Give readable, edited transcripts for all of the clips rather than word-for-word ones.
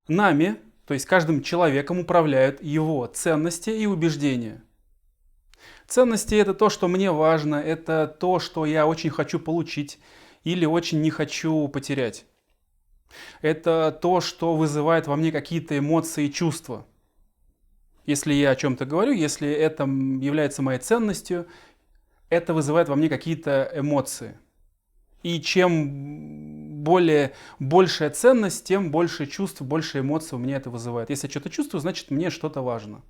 Нами, то есть каждым человеком, управляют его ценности и убеждения. Ценности – это то, что мне важно, это то, что я очень хочу получить или очень не хочу потерять. Это то, что вызывает во мне какие-то эмоции и чувства. Если я о чем-то говорю, если это является моей ценностью, это вызывает во мне какие-то эмоции. И чем большая ценность, тем больше чувств, больше эмоций у меня это вызывает. Если я что-то чувствую, значит мне что-то важно.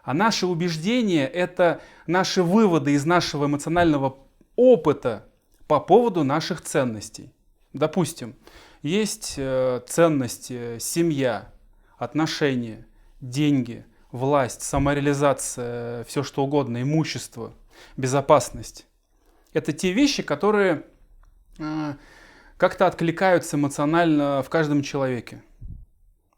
А наши убеждения – это наши выводы из нашего эмоционального опыта по поводу наших ценностей. Допустим, есть ценности семья, отношения, деньги, власть, самореализация, все что угодно, имущество, безопасность. Это те вещи, которые как-то откликаются эмоционально в каждом человеке.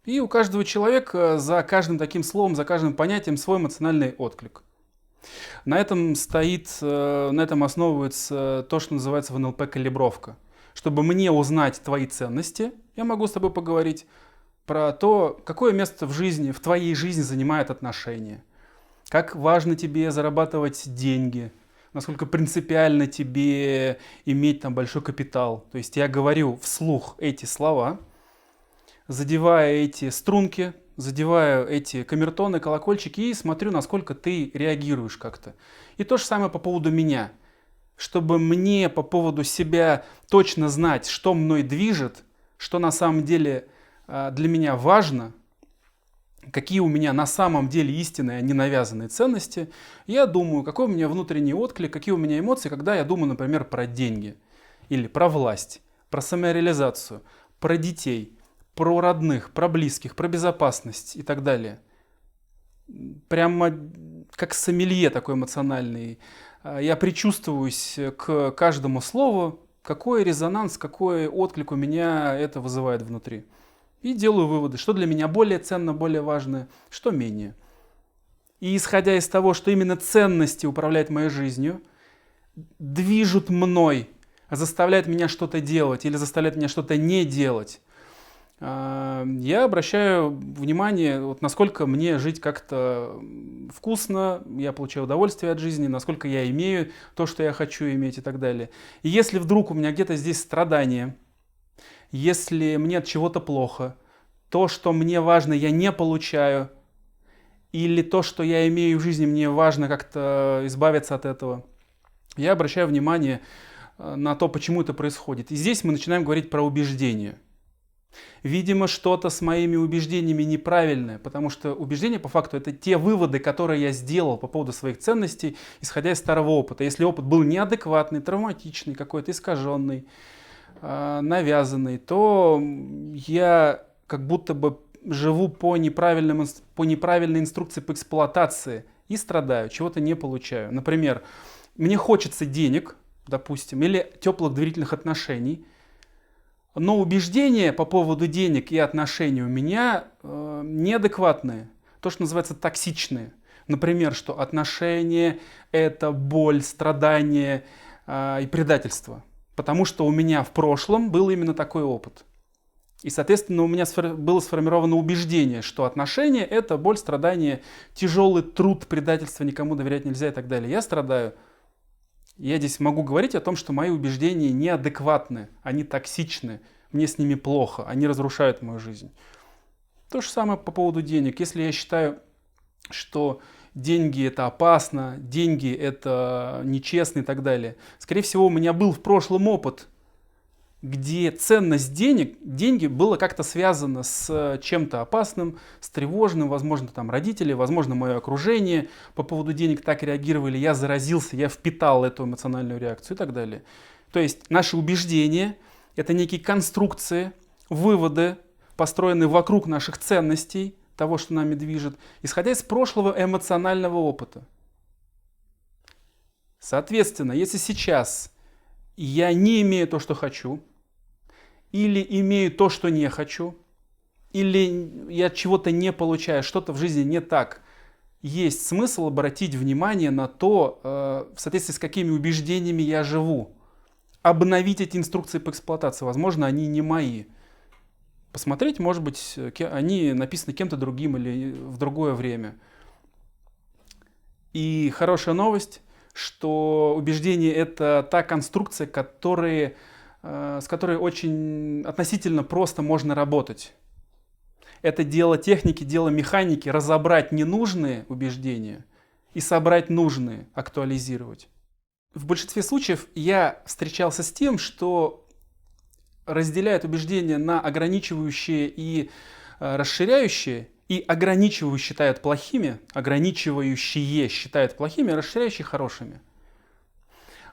И у каждого человека за каждым таким словом, за каждым понятием свой эмоциональный отклик. На этом основывается то, что называется в НЛП калибровка. Чтобы мне узнать твои ценности, я могу с тобой поговорить про то, какое место в жизни, в твоей жизни занимают отношения. Как важно тебе зарабатывать деньги, насколько принципиально тебе иметь там большой капитал. То есть я говорю вслух эти слова, задевая эти струнки, задеваю эти камертоны, колокольчики и смотрю, насколько ты реагируешь как-то. И то же самое по поводу меня. Чтобы мне по поводу себя точно знать, что мной движет, что на самом деле для меня важно, какие у меня на самом деле истинные, а не навязанные ценности, я думаю, какой у меня внутренний отклик, какие у меня эмоции, когда я думаю, например, про деньги, или про власть, про самореализацию, про детей, про родных, про близких, про безопасность и так далее. Прямо как сомелье такой эмоциональный. Я причувствуюсь к каждому слову, какой резонанс, какой отклик у меня это вызывает внутри. И делаю выводы, что для меня более ценно, более важно, что менее. И исходя из того, что именно ценности управляют моей жизнью, движут мной, заставляют меня что-то делать или заставляют меня что-то не делать, я обращаю внимание, вот насколько мне жить как-то вкусно, я получаю удовольствие от жизни, насколько я имею то, что я хочу иметь и так далее. И если вдруг у меня где-то здесь страдания, если мне от чего-то плохо, то, что мне важно, я не получаю, или то, что я имею в жизни, мне важно как-то избавиться от этого, я обращаю внимание на то, почему это происходит. И здесь мы начинаем говорить про убеждения. Видимо, что-то с моими убеждениями неправильное, потому что убеждения, по факту, это те выводы, которые я сделал по поводу своих ценностей, исходя из старого опыта. Если опыт был неадекватный, травматичный, какой-то искаженный, навязанный, то я как будто бы живу по неправильной инструкции по эксплуатации и страдаю, чего-то не получаю. Например, мне хочется денег, допустим, или теплых доверительных отношений, но убеждения по поводу денег и отношений у меня неадекватные, то, что называется токсичные. Например, что отношения – это боль, страдание и предательство. Потому что у меня в прошлом был именно такой опыт. И, соответственно, у меня было сформировано убеждение, что отношения – это боль, страдание, тяжелый труд, предательство, никому доверять нельзя и так далее. Я страдаю. Я здесь могу говорить о том, что мои убеждения неадекватны, они токсичны, мне с ними плохо, они разрушают мою жизнь. То же самое по поводу денег. Если я считаю, что деньги это опасно, деньги это нечестно и так далее, скорее всего, у меня был в прошлом опыт, где ценность деньги было как-то связано с чем-то опасным, с тревожным, возможно, там родители, возможно, мое окружение по поводу денег так реагировали, я заразился, я впитал эту эмоциональную реакцию и так далее. То есть наши убеждения – это некие конструкции, выводы, построенные вокруг наших ценностей, того, что нами движет, исходя из прошлого эмоционального опыта. Соответственно, если сейчас я не имею то, что хочу, или имею то, что не хочу, или я чего-то не получаю, что-то в жизни не так, есть смысл обратить внимание на то, в соответствии с какими убеждениями я живу. Обновить эти инструкции по эксплуатации. Возможно, они не мои. посмотреть, может быть, они написаны кем-то другим или в другое время. И хорошая новость, что убеждение — это та конструкция, с которой очень относительно просто можно работать. Это дело техники, дело механики — разобрать ненужные убеждения и собрать нужные, актуализировать. В большинстве случаев я встречался с тем, что разделяют убеждения на ограничивающие и расширяющие, и ограничивающие считают плохими, ограничивающие считают плохими, а расширяющие хорошими.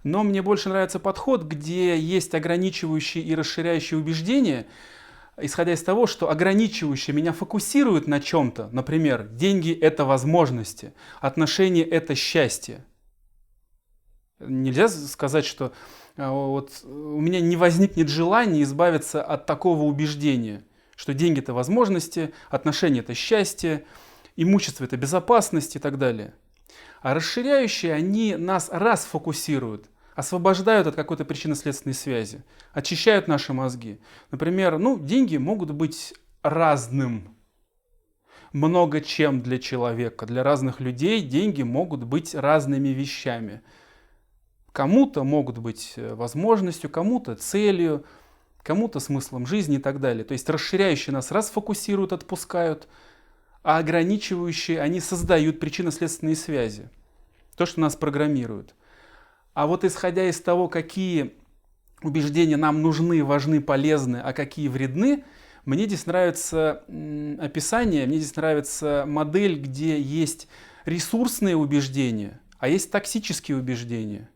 Но мне больше нравится подход, где есть ограничивающие и расширяющие убеждения, исходя из того, что ограничивающие меня фокусируют на чем-то. Например, деньги — это возможности, отношения — это счастье. Нельзя сказать, что вот у меня не возникнет желания избавиться от такого убеждения, что деньги — это возможности, отношения — это счастье, имущество — это безопасность и так далее. А расширяющие, они нас раз фокусируют, освобождают от какой-то причинно-следственной связи, очищают наши мозги. Например, деньги могут быть разным, много чем для человека. Для разных людей деньги могут быть разными вещами. Кому-то могут быть возможностью, кому-то целью, кому-то смыслом жизни и так далее. То есть расширяющие нас раз фокусируют, отпускают, а ограничивающие, они создают причинно-следственные связи. То, что нас программирует. А вот исходя из того, какие убеждения нам нужны, важны, полезны, а какие вредны, мне здесь нравится описание, мне здесь нравится модель, где есть ресурсные убеждения, а есть токсические убеждения.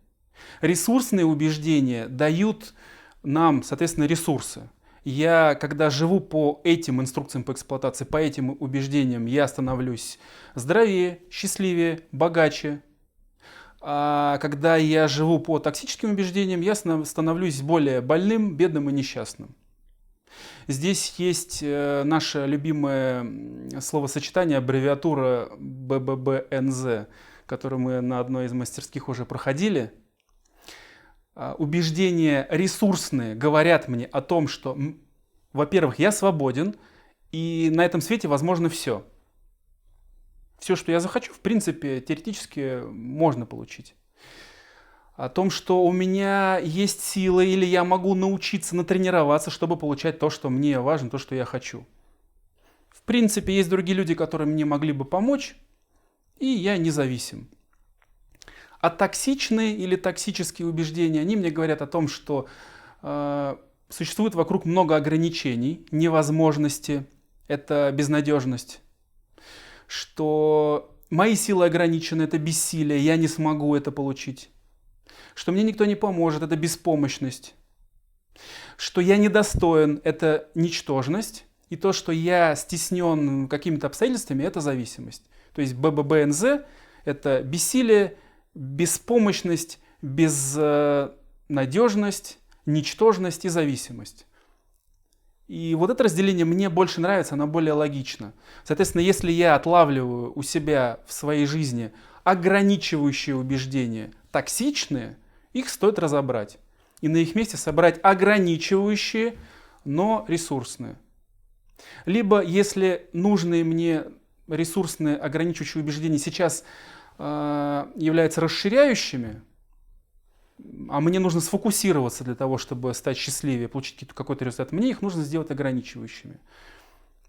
Ресурсные убеждения дают нам, соответственно, ресурсы. Я, когда живу по этим инструкциям по эксплуатации, по этим убеждениям, я становлюсь здоровее, счастливее, богаче. А когда я живу по токсическим убеждениям, я становлюсь более больным, бедным и несчастным. Здесь есть наше любимое словосочетание, аббревиатура БББНЗ, которую мы на одной из мастерских уже проходили. Убеждения ресурсные говорят мне о том, что, во-первых, я свободен, и на этом свете возможно все. Все, что я захочу, в принципе, теоретически можно получить. О том, что у меня есть силы, или я могу научиться, натренироваться, чтобы получать то, что мне важно, то, что я хочу. В принципе, есть другие люди, которые мне могли бы помочь, и я независим. А токсичные или токсические убеждения, они мне говорят о том, что существует вокруг много ограничений, невозможности, это безнадежность, что мои силы ограничены, это бессилие, я не смогу это получить, что мне никто не поможет, это беспомощность, что я недостоин, это ничтожность, и то, что я стеснен какими-то обстоятельствами, это зависимость. То есть БББНЗ – это бессилие, беспомощность, безнадежность, ничтожность и зависимость. И вот это разделение мне больше нравится, оно более логично. Соответственно, если я отлавливаю у себя в своей жизни ограничивающие убеждения, токсичные, их стоит разобрать. И на их месте собрать ограничивающие, но ресурсные. Либо, если нужные мне ресурсные ограничивающие убеждения сейчас являются расширяющими, а мне нужно сфокусироваться для того, чтобы стать счастливее, получить какой-то результат, мне их нужно сделать ограничивающими.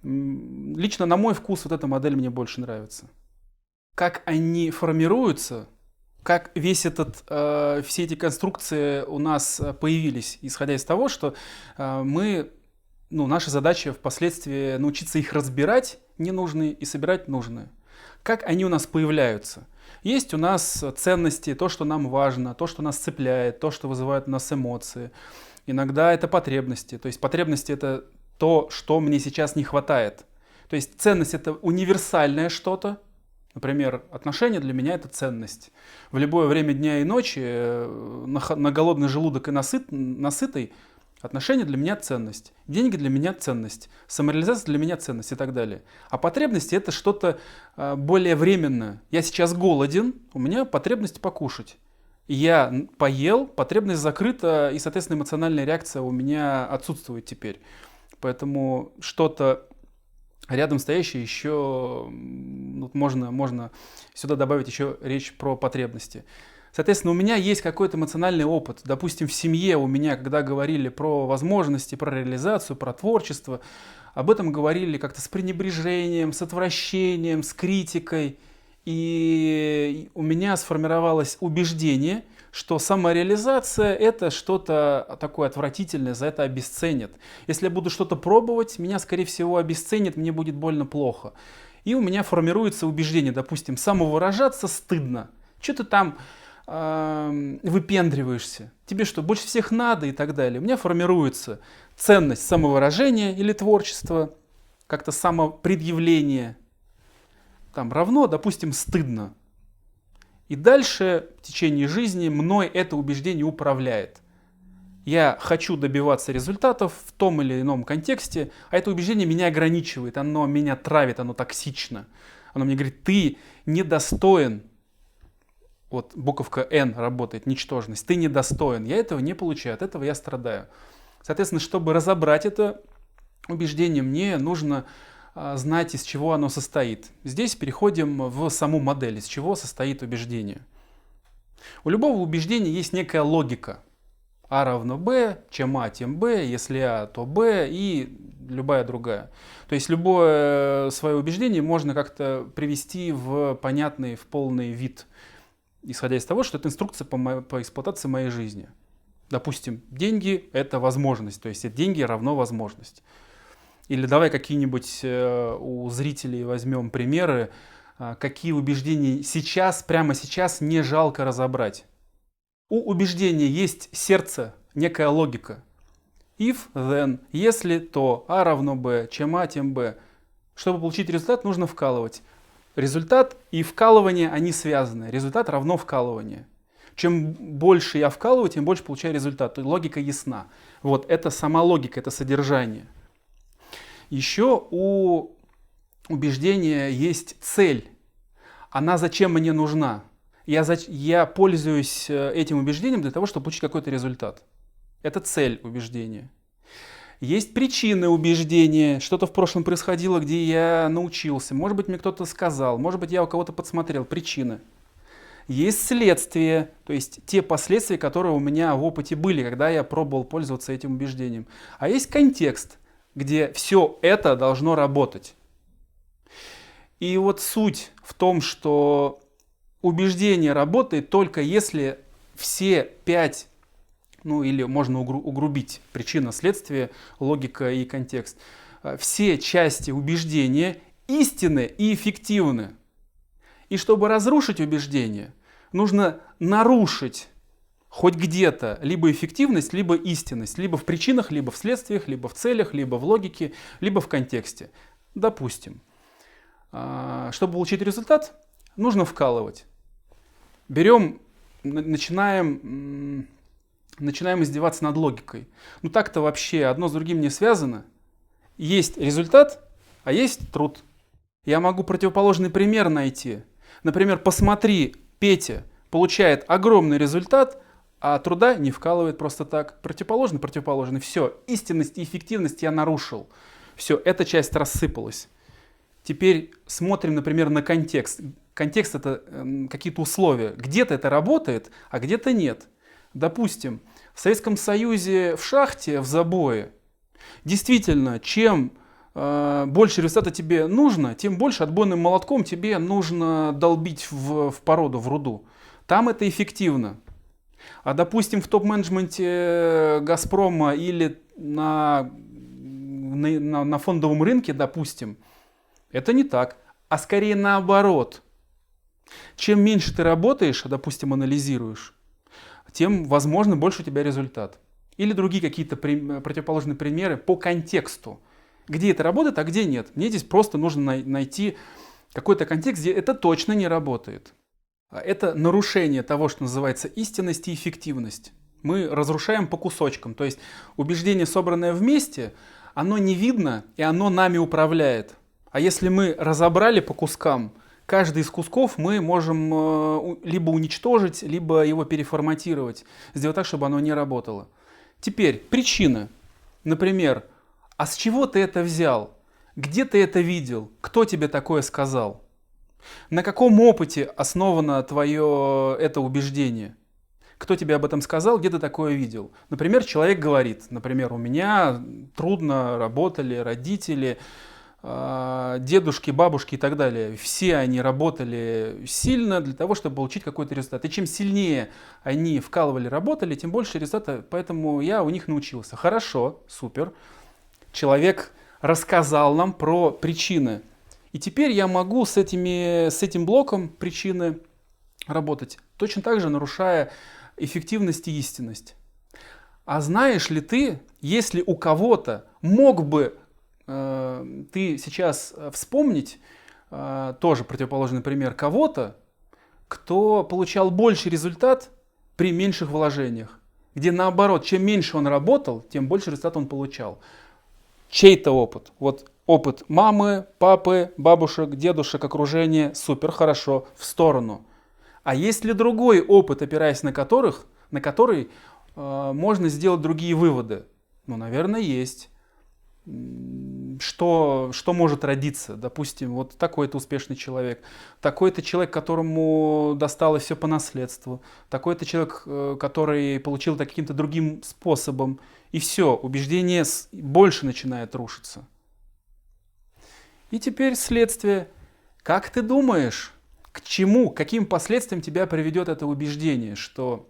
Лично на мой вкус вот эта модель мне больше нравится. Как они формируются, как все эти конструкции у нас появились, исходя из того, что наша задача впоследствии научиться их разбирать ненужные и собирать нужные. Как они у нас появляются? Есть у нас ценности, то, что нам важно, то, что нас цепляет, то, что вызывает у нас эмоции. Иногда это потребности. То есть потребности — это то, что мне сейчас не хватает. То есть ценность — это универсальное что-то. Например, отношения для меня — это ценность. В любое время дня и ночи, на голодный желудок и насытый, отношения для меня ценность, деньги для меня ценность, самореализация для меня ценность и так далее. А потребности — это что-то более временное. Я сейчас голоден, у меня потребность покушать. Я поел, потребность закрыта, и, соответственно, эмоциональная реакция у меня отсутствует теперь. Поэтому что-то рядом стоящее еще можно сюда добавить еще речь про потребности. Соответственно, у меня есть какой-то эмоциональный опыт. Допустим, в семье у меня, когда говорили про возможности, про реализацию, про творчество, об этом говорили как-то с пренебрежением, с отвращением, с критикой. И у меня сформировалось убеждение, что самореализация — это что-то такое отвратительное, за это обесценят. Если я буду что-то пробовать, меня, скорее всего, обесценят, мне будет больно плохо. И у меня формируется убеждение, допустим, самовыражаться стыдно. Что ты там выпендриваешься? Тебе что, больше всех надо и так далее. У меня формируется ценность самовыражения или творчества, как-то самопредъявление. Там равно, допустим, стыдно. И дальше в течение жизни мной это убеждение управляет. Я хочу добиваться результатов в том или ином контексте, а это убеждение меня ограничивает, оно меня травит, оно токсично. Оно мне говорит, ты недостоин. Вот буковка Н работает, ничтожность. Ты недостоин. Я этого не получаю, от этого я страдаю. Соответственно, чтобы разобрать это убеждение, мне нужно знать, из чего оно состоит. Здесь переходим в саму модель, из чего состоит убеждение. У любого убеждения есть некая логика. А равно Б, чем А, тем Б, если А, то Б и любая другая. То есть любое свое убеждение можно как-то привести в понятный, в полный вид, исходя из того, что это инструкция по эксплуатации моей жизни. Допустим, деньги – это возможность, то есть деньги равно возможность. Или давай какие-нибудь у зрителей возьмем примеры, какие убеждения сейчас, прямо сейчас не жалко разобрать. У убеждения есть сердце, некая логика. If, then, если, то, А равно Б, чем А, тем Б. Чтобы получить результат, нужно вкалывать. Результат и вкалывание, они связаны. Результат равно вкалывание. Чем больше я вкалываю, тем больше получаю результат. Логика ясна. Вот это сама логика, это содержание. Еще у убеждения есть цель. Она зачем мне нужна? Я пользуюсь этим убеждением для того, чтобы получить какой-то результат. Это цель убеждения. Есть причины убеждения. Что-то в прошлом происходило, где я научился. Может быть, мне кто-то сказал. Может быть, я у кого-то подсмотрел. Причины. Есть следствие, то есть те последствия, которые у меня в опыте были, когда я пробовал пользоваться этим убеждением. А есть контекст, где все это должно работать. И вот суть в том, что убеждение работает только если все 5, или можно угрубить причина, следствие, логика и контекст, все части убеждения истинны и эффективны. И чтобы разрушить убеждение, нужно нарушить хоть где-то либо эффективность, либо истинность, либо в причинах, либо в следствиях, либо в целях, либо в логике, либо в контексте. Допустим, чтобы получить результат, нужно вкалывать. Начинаем издеваться над логикой. Так-то вообще одно с другим не связано. Есть результат, а есть труд. Я могу противоположный пример найти. Например, посмотри, Петя получает огромный результат, а труда не вкалывает просто так. Противоположный. Все, истинность и эффективность я нарушил. Все, эта часть рассыпалась. Теперь смотрим, например, на контекст. Контекст — это какие-то условия. Где-то это работает, а где-то нет. Допустим, в Советском Союзе в шахте, в забое, действительно, чем больше результата тебе нужно, тем больше отбойным молотком тебе нужно долбить в породу, в руду. Там это эффективно. А допустим, в топ-менеджменте Газпрома или на фондовом рынке, допустим, это не так, а скорее наоборот. Чем меньше ты работаешь, допустим, анализируешь, тем, возможно, больше у тебя результат. Или другие какие-то противоположные примеры по контексту. Где это работает, а где нет. Мне здесь просто нужно найти какой-то контекст, где это точно не работает. Это нарушение того, что называется истинность и эффективность. Мы разрушаем по кусочкам. То есть убеждение, собранное вместе, оно не видно, и оно нами управляет. А если мы разобрали по кускам, каждый из кусков мы можем либо уничтожить, либо его переформатировать, сделать так, чтобы оно не работало. Теперь причина. Например, А с чего ты это взял? Где ты это видел? Кто тебе такое сказал? На каком опыте основано твое это убеждение? Кто тебе об этом сказал, где ты такое видел? Например, человек говорит, например, у меня трудно работали родители, дедушки, бабушки и так далее. Все они работали сильно для того, чтобы получить какой-то результат. И чем сильнее они вкалывали, работали, тем больше результата, поэтому я у них научился. Хорошо, супер. Человек рассказал нам про причины. И теперь я могу с этим блоком причины работать, точно так же нарушая эффективность и истинность. А знаешь ли ты, если у кого-то мог бы ты сейчас вспомнить, тоже противоположный пример, кого-то, кто получал больший результат при меньших вложениях, где наоборот, чем меньше он работал, тем больше результат он получал. Чей-то опыт. Вот опыт мамы, папы, бабушек, дедушек, окружения, супер, хорошо, в сторону. А есть ли другой опыт, опираясь на который можно сделать другие выводы? Ну, наверное, есть. Что может родиться? Допустим, вот такой-то успешный человек, такой-то человек, которому досталось все по наследству, такой-то человек, который получил это каким-то другим способом. И все, убеждение больше начинает рушиться. И теперь следствие. Как ты думаешь, к чему, к каким последствиям тебя приведет это убеждение, что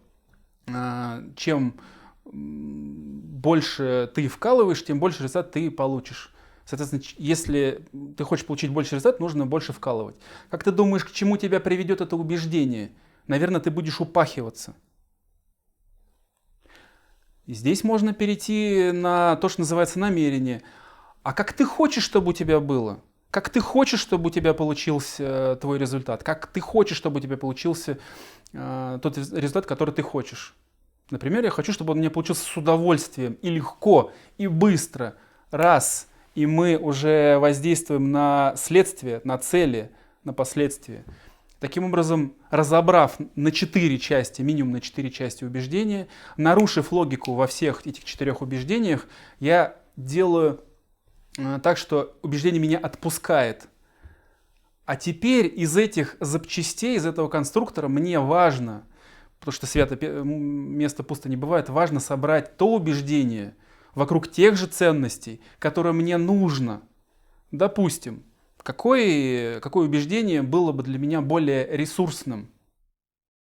чем больше ты вкалываешь, тем больше результат ты получишь. Соответственно, если ты хочешь получить больше результат, нужно больше вкалывать. Как ты думаешь, к чему тебя приведет это убеждение? Наверное, ты будешь упахиваться. И здесь можно перейти на то, что называется намерение. А как ты хочешь, чтобы у тебя было? Как ты хочешь, чтобы у тебя получился твой результат? Как ты хочешь, чтобы у тебя получился тот результат, который ты хочешь? Например, я хочу, чтобы он у меня получился с удовольствием и легко, и быстро. Раз, и мы уже воздействуем на следствие, на цели, на последствия. Таким образом, разобрав на 4 части, минимум на 4 части убеждения, нарушив логику во всех этих 4 убеждениях, я делаю так, что убеждение меня отпускает. А теперь из этих запчастей, из этого конструктора мне важно, потому что свято место пусто не бывает, важно собрать то убеждение вокруг тех же ценностей, которые мне нужно. Допустим, какое убеждение было бы для меня более ресурсным?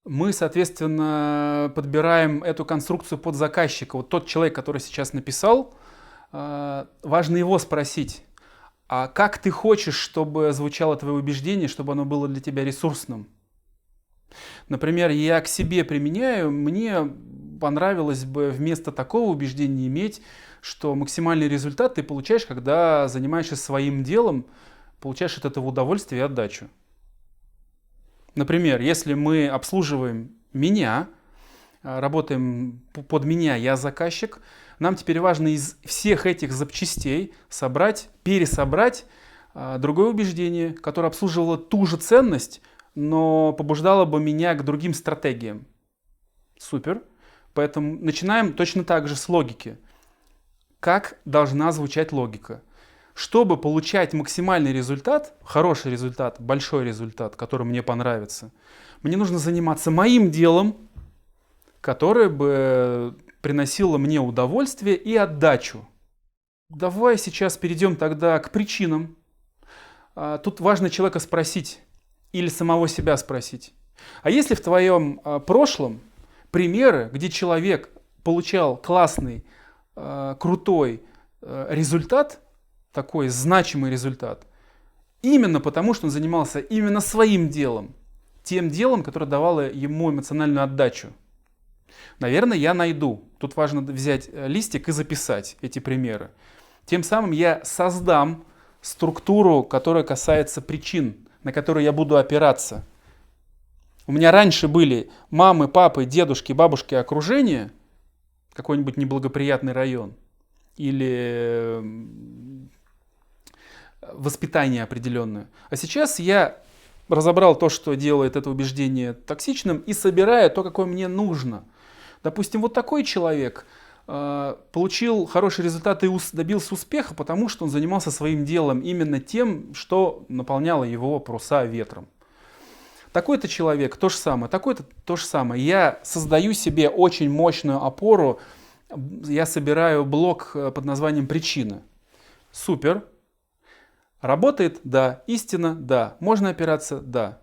Мы, соответственно, подбираем эту конструкцию под заказчика. Вот тот человек, который сейчас написал, важно его спросить, а как ты хочешь, чтобы звучало твое убеждение, чтобы оно было для тебя ресурсным? Например, я к себе применяю, мне понравилось бы вместо такого убеждения иметь, что максимальный результат ты получаешь, когда занимаешься своим делом, получаешь от этого удовольствие и отдачу. Например, если мы обслуживаем меня, работаем под меня, я заказчик, нам теперь важно из всех этих запчастей пересобрать другое убеждение, которое обслуживало ту же ценность, но побуждало бы меня к другим стратегиям. Супер. Поэтому начинаем точно так же с логики. Как должна звучать логика? Чтобы получать максимальный результат, хороший результат, большой результат, который мне понравится, мне нужно заниматься моим делом, которое бы приносило мне удовольствие и отдачу. Давай сейчас перейдем тогда к причинам. Тут важно человека спросить или самого себя спросить. А есть ли в твоем прошлом примеры, где человек получал классный, крутой результат, такой значимый результат, именно потому, что он занимался именно своим делом, тем делом, которое давало ему эмоциональную отдачу? Наверное, я найду. Тут важно взять листик и записать эти примеры. Тем самым я создам структуру, которая касается причин, на которые я буду опираться. У меня раньше были мамы, папы, дедушки, бабушки, окружение, какой-нибудь неблагоприятный район, или воспитание определенное. А сейчас я разобрал то, что делает это убеждение токсичным, и собираю то, какое мне нужно. Допустим, вот такой человек получил хороший результат и добился успеха, потому что он занимался своим делом, именно тем, что наполняло его паруса ветром. Такой-то человек то же самое, такой-то то же самое. Я создаю себе очень мощную опору, я собираю блок под названием «Причина». Супер. Работает? Да. Истина? Да. Можно опираться? Да.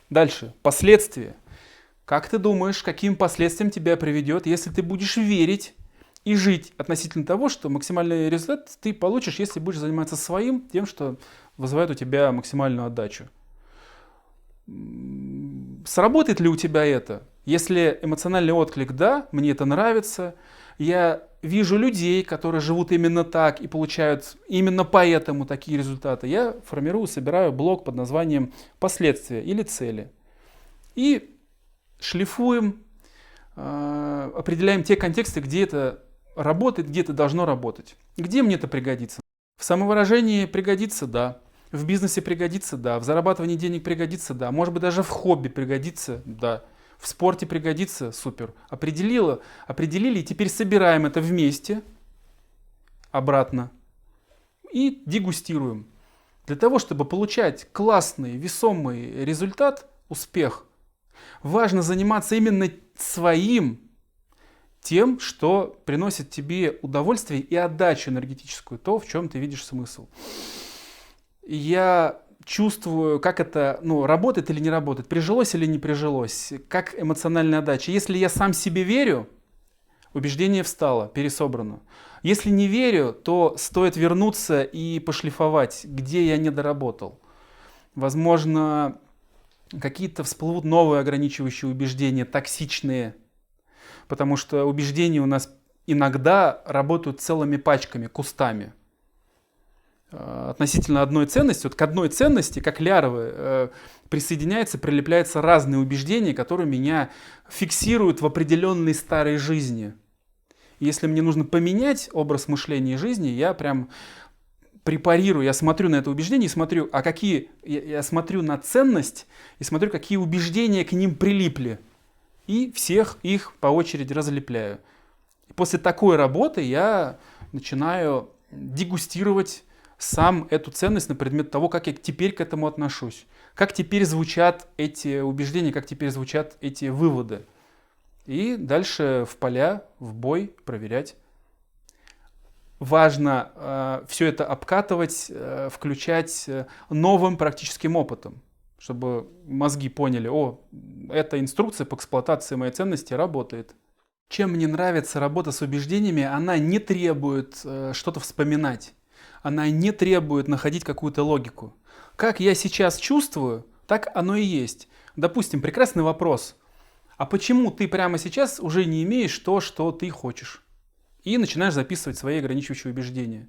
Дальше. Последствия. Как ты думаешь, каким последствиям тебя приведет, если ты будешь верить и жить относительно того, что максимальный результат ты получишь, если будешь заниматься своим, тем, что вызывает у тебя максимальную отдачу? Сработает ли у тебя это? Если эмоциональный отклик «да», мне это нравится, я вижу людей, которые живут именно так и получают именно поэтому такие результаты, я формирую, собираю блок под названием «Последствия» или «Цели». И шлифуем, определяем те контексты, где это работает, где это должно работать. Где мне это пригодится? В самовыражении пригодится, да. В бизнесе пригодится, да. В зарабатывании денег пригодится, да. Может быть, даже в хобби пригодится, да. В спорте пригодится, супер. Определили, и теперь собираем это вместе, обратно, и дегустируем. Для того, чтобы получать классный, весомый результат, успех, важно заниматься именно своим, тем, что приносит тебе удовольствие и отдачу энергетическую, то, в чем ты видишь смысл. Я чувствую, как это работает или не работает, прижилось или не прижилось, как эмоциональная отдача. Если я сам себе верю, убеждение встало, пересобрано. Если не верю, то стоит вернуться и пошлифовать, где я не доработал. Возможно, какие-то всплывут новые ограничивающие убеждения, токсичные, потому что убеждения у нас иногда работают целыми пачками, кустами. Относительно одной ценности, вот к одной ценности, как лярвы, прилепляются разные убеждения, которые меня фиксируют в определенной старой жизни. И если мне нужно поменять образ мышления и жизни, я прям препарирую, я смотрю на это убеждение и смотрю, я смотрю на ценность и смотрю, какие убеждения к ним прилипли. И всех их по очереди разлепляю. И после такой работы я начинаю дегустировать сам эту ценность на предмет того, как я теперь к этому отношусь. Как теперь звучат эти убеждения, как теперь звучат эти выводы. И дальше в поля, в бой проверять. Важно все это обкатывать, включать новым практическим опытом, чтобы мозги поняли, эта инструкция по эксплуатации моей ценности работает. Чем мне нравится работа с убеждениями, она не требует что-то вспоминать, она не требует находить какую-то логику. Как я сейчас чувствую, так оно и есть. Допустим, прекрасный вопрос. А почему ты прямо сейчас уже не имеешь то, что ты хочешь? И начинаешь записывать свои ограничивающие убеждения.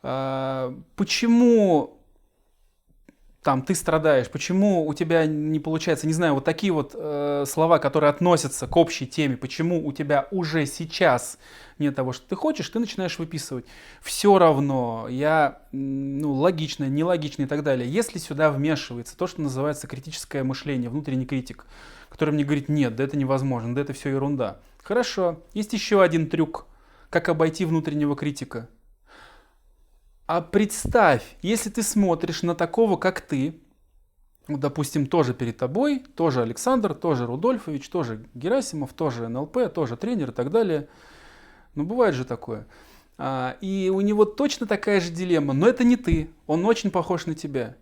Почему ты страдаешь, почему у тебя не получается, не знаю, вот такие вот слова, которые относятся к общей теме, почему у тебя уже сейчас нет того, что ты хочешь, ты начинаешь выписывать. Все равно, логично, нелогично и так далее. Если сюда вмешивается то, что называется критическое мышление, внутренний критик, который мне говорит, нет, да это невозможно, да это все ерунда. Хорошо, есть еще один трюк, как обойти внутреннего критика. А представь, если ты смотришь на такого, как ты, допустим, тоже перед тобой, тоже Александр, тоже Рудольфович, тоже Герасимов, тоже НЛП, тоже тренер и так далее. Бывает же такое. И у него точно такая же дилемма, но это не ты, он очень похож на тебя.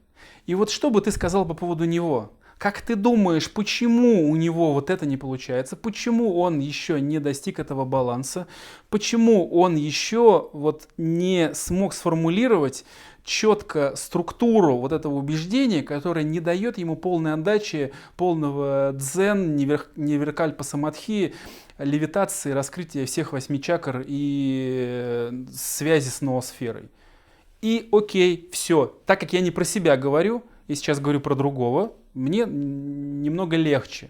И вот что бы ты сказал по поводу него? Как ты думаешь, почему у него вот это не получается? Почему он еще не достиг этого баланса? Почему он еще не смог сформулировать четко структуру вот этого убеждения, которое не дает ему полной отдачи, полного дзен, нивиркальпа-самадхи, левитации, раскрытия всех 8 чакр и связи с ноосферой? И окей, все. Так как я не про себя говорю, я сейчас говорю про другого, мне немного легче.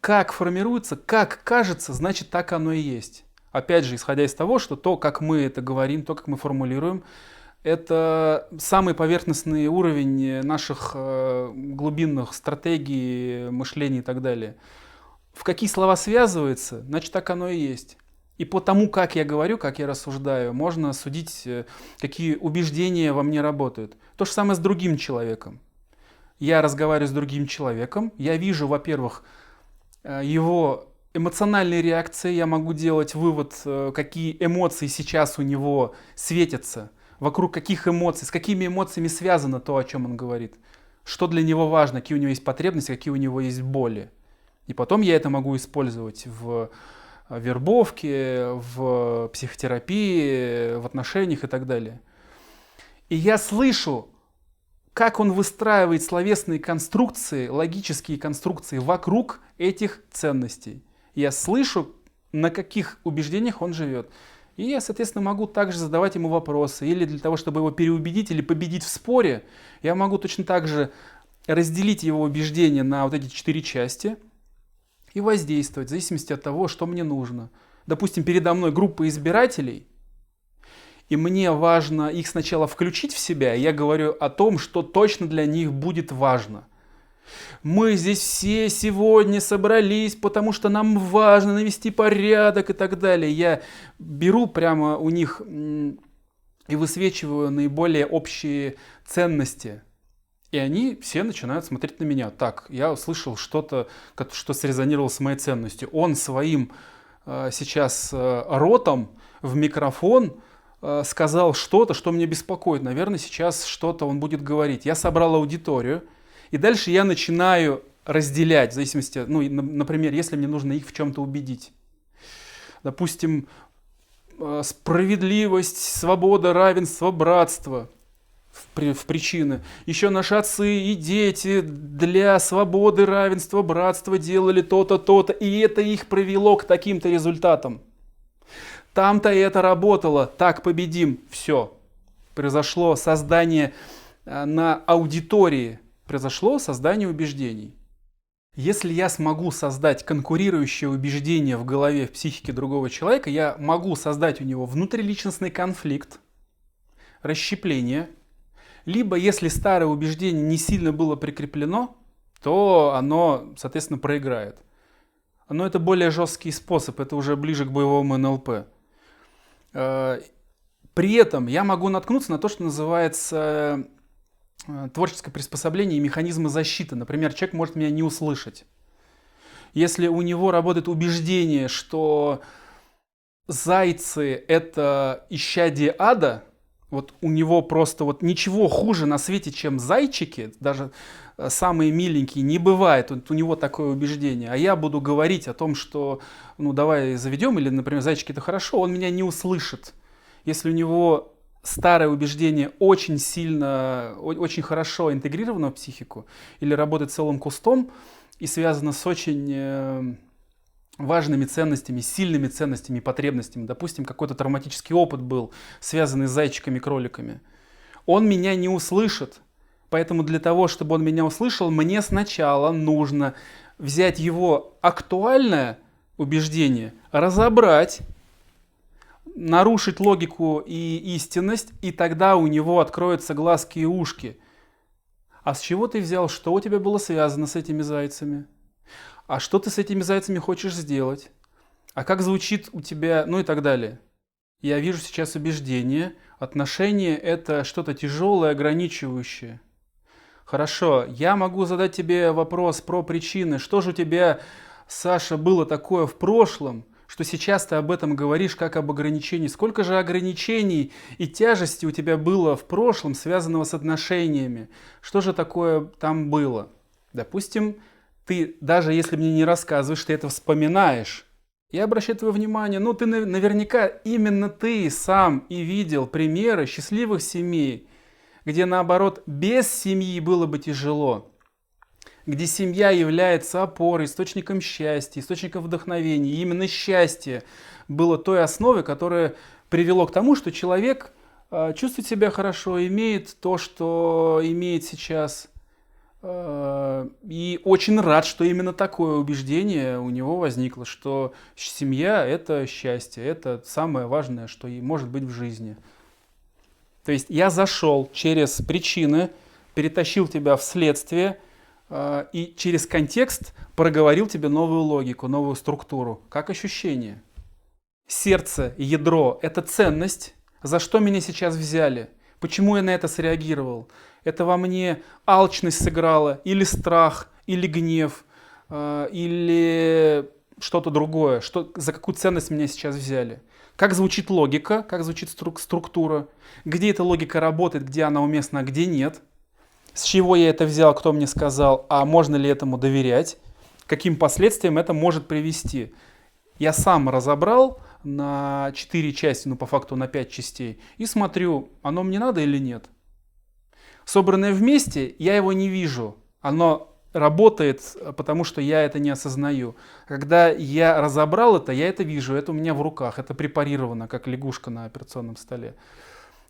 Как формируется, как кажется, значит так оно и есть. Опять же, исходя из того, что то, как мы это говорим, то, как мы формулируем, это самый поверхностный уровень наших глубинных стратегий, мышления и так далее. В какие слова связывается, значит так оно и есть. И по тому, как я говорю, как я рассуждаю, можно судить, какие убеждения во мне работают. То же самое с другим человеком. Я разговариваю с другим человеком, я вижу, во-первых, его эмоциональные реакции, я могу делать вывод, какие эмоции сейчас у него светятся, вокруг каких эмоций, с какими эмоциями связано то, о чем он говорит, что для него важно, какие у него есть потребности, какие у него есть боли. И потом я это могу использовать в вербовке, в психотерапии, в отношениях и так далее. И я слышу, как он выстраивает словесные конструкции, логические конструкции вокруг этих ценностей. Я слышу, на каких убеждениях он живет. И я, соответственно, могу также задавать ему вопросы. Или для того, чтобы его переубедить или победить в споре, я могу точно так же разделить его убеждения на вот эти 4 части и воздействовать в зависимости от того, что мне нужно. Допустим, передо мной группа избирателей, и мне важно их сначала включить в себя, и я говорю о том, что точно для них будет важно. Мы здесь все сегодня собрались, потому что нам важно навести порядок и так далее. Я беру прямо у них и высвечиваю наиболее общие ценности. И они все начинают смотреть на меня. Так, я услышал что-то, что срезонировало с моей ценностью. Он своим сейчас ротом в микрофон сказал что-то, что меня беспокоит. Наверное, сейчас что-то он будет говорить. Я собрал аудиторию, и дальше я начинаю разделять, в зависимости, ну, например, если мне нужно их в чем-то убедить. Допустим, справедливость, свобода, равенство, братство в причины. Еще наши отцы и дети для свободы, равенства, братства делали то-то, то-то, и это их привело к таким-то результатам. Там-то это работало, так победим. Все. Произошло создание на аудитории, произошло создание убеждений. Если я смогу создать конкурирующее убеждение в голове, в психике другого человека, я могу создать у него внутриличностный конфликт, расщепление. Либо, если старое убеждение не сильно было прикреплено, то оно, соответственно, проиграет. Но это более жесткий способ, это уже ближе к боевому НЛП. При этом я могу наткнуться на то, что называется творческое приспособление и механизмы защиты. Например, человек может меня не услышать. Если у него работает убеждение, что зайцы – это исчадие ада, вот у него просто вот ничего хуже на свете, чем зайчики, даже самые миленькие, не бывает. Вот у него такое убеждение. А я буду говорить о том, что ну давай заведем, или, например, зайчики – это хорошо, он меня не услышит. Если у него старое убеждение очень сильно, очень хорошо интегрировано в психику или работает целым кустом и связано с очень важными ценностями, сильными ценностями и потребностями. Допустим, какой-то травматический опыт был, связанный с зайчиками, кроликами. Он меня не услышит. Поэтому для того, чтобы он меня услышал, мне сначала нужно взять его актуальное убеждение, разобрать, нарушить логику и истинность, и тогда у него откроются глазки и ушки. А с чего ты взял? Что у тебя было связано с этими зайцами? А что ты с этими зайцами хочешь сделать? А как звучит у тебя, ну и так далее. Я вижу сейчас убеждение. Отношения – это что-то тяжелое, ограничивающее. Хорошо, я могу задать тебе вопрос про причины. Что же у тебя, Саша, было такое в прошлом, что сейчас ты об этом говоришь как об ограничении? Сколько же ограничений и тяжести у тебя было в прошлом, связанного с отношениями? Что же такое там было? Допустим, ты, даже если мне не рассказываешь, ты это вспоминаешь. Я обращаю твое внимание, ну ты наверняка именно ты сам и видел примеры счастливых семей, где наоборот без семьи было бы тяжело, где семья является опорой, источником счастья, источником вдохновения. И именно счастье было той основой, которая привело к тому, что человек чувствует себя хорошо, имеет то, что имеет сейчас. И очень рад, что именно такое убеждение у него возникло, что семья – это счастье, это самое важное, что и может быть в жизни. То есть я зашел через причины, перетащил тебя в следствие и через контекст проговорил тебе новую логику, новую структуру. Как ощущение? сердце, ядро – это ценность, за что меня сейчас взяли, почему я на это среагировал. Это во мне алчность сыграла, или страх, или гнев, или что-то другое, за какую ценность меня сейчас взяли. Как звучит логика, как звучит структура, где эта логика работает, где она уместна, а где нет. С чего я это взял, кто мне сказал, а можно ли этому доверять, каким последствиям это может привести. Я сам разобрал на 4 части, ну по факту на 5 частей, и смотрю, оно мне надо или нет. Собранное вместе, я его не вижу, оно работает, потому что я это не осознаю. Когда я разобрал это, я это вижу, это у меня в руках, это препарировано, как лягушка на операционном столе.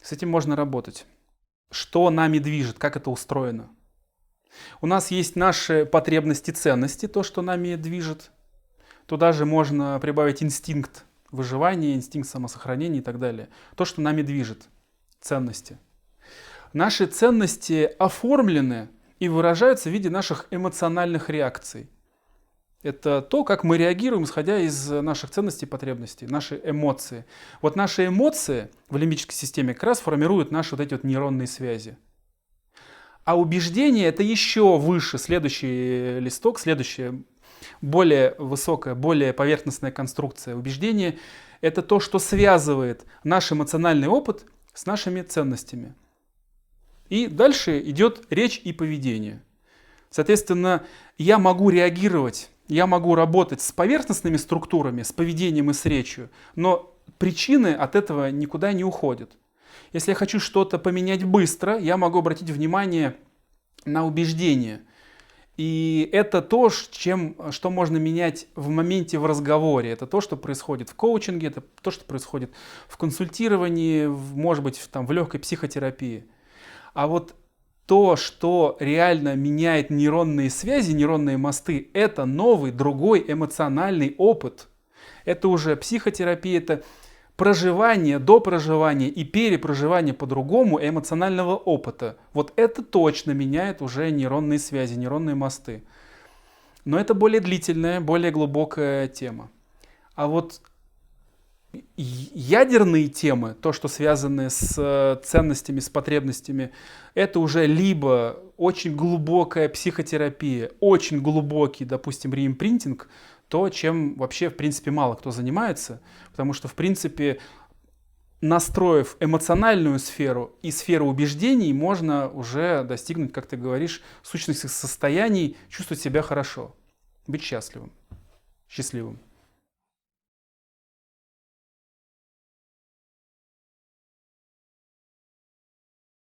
С этим можно работать. Что нами движет, как это устроено? У нас есть наши потребности, ценности, то, что нами движет. Туда же можно прибавить инстинкт выживания, инстинкт самосохранения и так далее. То, что нами движет, ценности. Наши ценности оформлены и выражаются в виде наших эмоциональных реакций. Это то, как мы реагируем, исходя из наших ценностей и потребностей, наши эмоции. Вот наши эмоции в лимбической системе как раз формируют наши вот эти вот нейронные связи. А убеждение – это еще выше, следующий листок, следующая, более высокая, более поверхностная конструкция. Убеждение – это то, что связывает наш эмоциональный опыт с нашими ценностями. И дальше идет речь и поведение. Соответственно, я могу реагировать, я могу работать с поверхностными структурами, с поведением и с речью, но причины от этого никуда не уходят. Если я хочу что-то поменять быстро, я могу обратить внимание на убеждение. И это то, что можно менять в моменте в разговоре. Это то, что происходит в коучинге, это то, что происходит в консультировании, может быть, в легкой психотерапии. А вот то, что реально меняет нейронные связи, нейронные мосты, это новый, другой эмоциональный опыт. Это уже психотерапия, это проживание, до проживания и перепроживание по-другому эмоционального опыта. Вот это точно меняет уже нейронные связи, нейронные мосты. Но это более длительная, более глубокая тема. А вот ядерные темы, то, что связаны с ценностями, с потребностями, это уже либо очень глубокая психотерапия, очень глубокий, допустим, реимпринтинг, то, чем вообще, в принципе, мало кто занимается, потому что, в принципе, настроив эмоциональную сферу и сферу убеждений, можно уже достигнуть, как ты говоришь, сущностных состояний, чувствовать себя хорошо, быть счастливым.